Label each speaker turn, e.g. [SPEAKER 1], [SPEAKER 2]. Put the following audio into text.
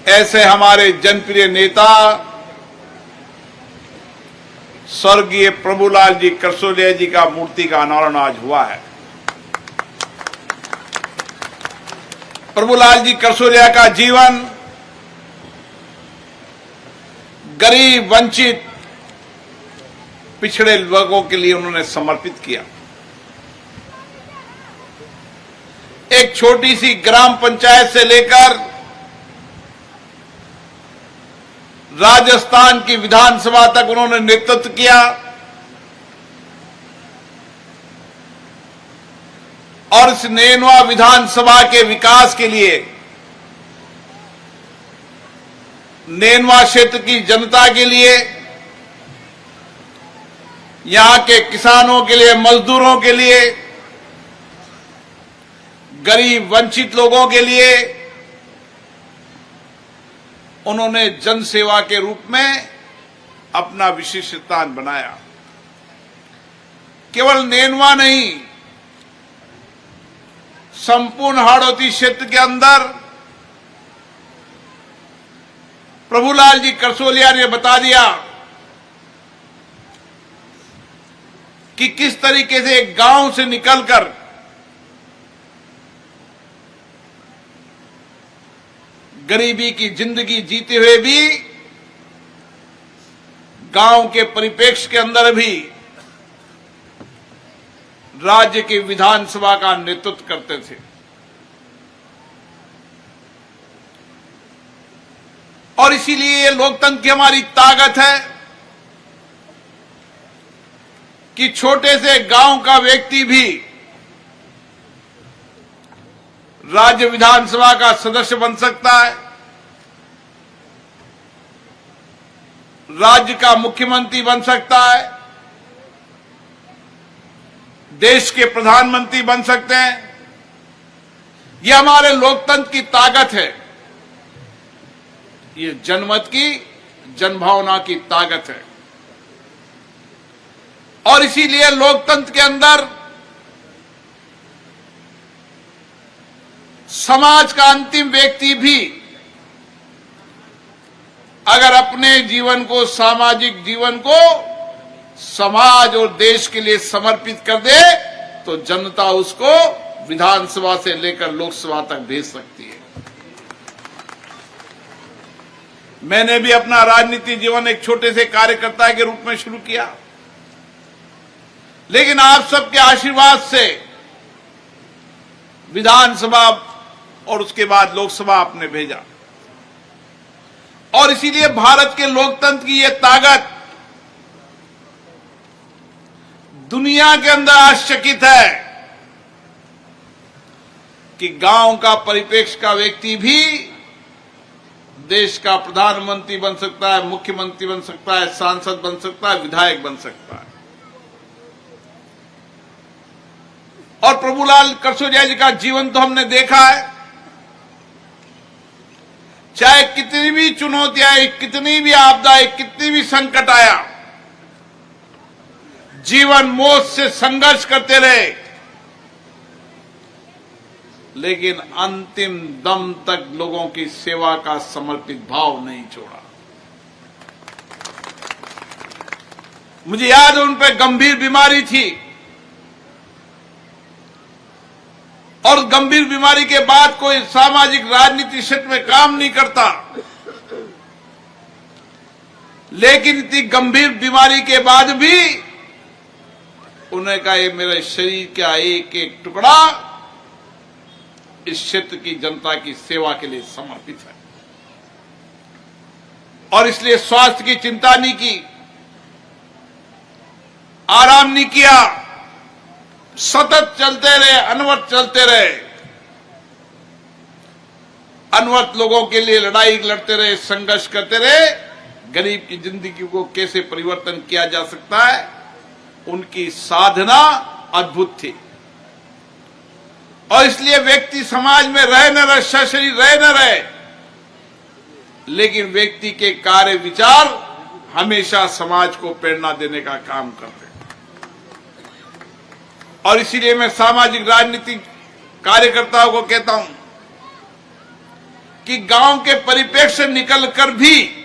[SPEAKER 1] ऐसे हमारे जनप्रिय नेता स्वर्गीय प्रभुलाल जी करसोलिया जी का मूर्ति का अनावरण आज हुआ है। प्रभुलाल जी करसोलिया का जीवन गरीब, वंचित, पिछड़े लोगों के लिए उन्होंने समर्पित किया। एक छोटी सी ग्राम पंचायत से लेकर राजस्थान की विधानसभा तक उन्होंने नेतृत्व किया और इस नेनवा विधानसभा के विकास के लिए, नेनवा क्षेत्र की जनता के लिए, यहां के किसानों के लिए, मजदूरों के लिए, गरीब वंचित लोगों के लिए उन्होंने जनसेवा के रूप में अपना विशिष्ट स्थान बनाया। केवल नेनवा नहीं, संपूर्ण हाड़ौती क्षेत्र के अंदर प्रभुलाल जी करसोलिया ने बता दिया कि किस तरीके से एक गांव से निकलकर गरीबी की जिंदगी जीते हुए भी गांव के परिप्रेक्ष्य के अंदर भी राज्य की विधानसभा का नेतृत्व करते थे। और इसीलिए ये लोकतंत्र की हमारी ताकत है कि छोटे से गांव का व्यक्ति भी राज्य विधानसभा का सदस्य बन सकता है, राज्य का मुख्यमंत्री बन सकता है, देश के प्रधानमंत्री बन सकते हैं। यह हमारे लोकतंत्र की ताकत है, ये जनमत की, जनभावना की ताकत है। और इसीलिए लोकतंत्र के अंदर समाज का अंतिम व्यक्ति भी अगर अपने जीवन को, सामाजिक जीवन को समाज और देश के लिए समर्पित कर दे तो जनता उसको विधानसभा से लेकर लोकसभा तक भेज सकती है। मैंने भी अपना राजनीतिक जीवन एक छोटे से कार्यकर्ता के रूप में शुरू किया, लेकिन आप सबके आशीर्वाद से विधानसभा और उसके बाद लोकसभा आपने भेजा। और इसीलिए भारत के लोकतंत्र की यह ताकत दुनिया के अंदर आश्चर्यचकित है कि गांव का परिप्रेक्ष्य का व्यक्ति भी देश का प्रधानमंत्री बन सकता है, मुख्यमंत्री बन सकता है, सांसद बन सकता है, विधायक बन सकता है। और प्रभुलाल करसोलिया जी का जीवन तो हमने देखा है, चाहे कितनी भी चुनौतियां आई, कितनी भी आपदा आई, कितनी भी संकट आया, जीवन मौत से संघर्ष करते रहे, लेकिन अंतिम दम तक लोगों की सेवा का समर्पित भाव नहीं छोड़ा। मुझे याद है उन पर गंभीर बीमारी थी और गंभीर बीमारी के बाद कोई सामाजिक राजनीतिक क्षेत्र में काम नहीं करता, लेकिन इतनी गंभीर बीमारी के बाद भी उन्होंने कहा ये मेरे शरीर का एक एक टुकड़ा इस क्षेत्र की जनता की सेवा के लिए समर्पित है। और इसलिए स्वास्थ्य की चिंता नहीं की, आराम नहीं किया, सतत चलते रहे, अनवरत चलते रहे, अनवरत लोगों के लिए लड़ाई लड़ते रहे, संघर्ष करते रहे। गरीब की जिंदगी को कैसे परिवर्तन किया जा सकता है, उनकी साधना अद्भुत थी। और इसलिए व्यक्ति समाज में रहे न रहे, सशरीर रहे न रहे, लेकिन व्यक्ति के कार्य विचार हमेशा समाज को प्रेरणा देने का काम करते। और इसीलिए मैं सामाजिक राजनीतिक कार्यकर्ताओं को कहता हूं कि गांव के परिप्रेक्ष्य से निकलकर भी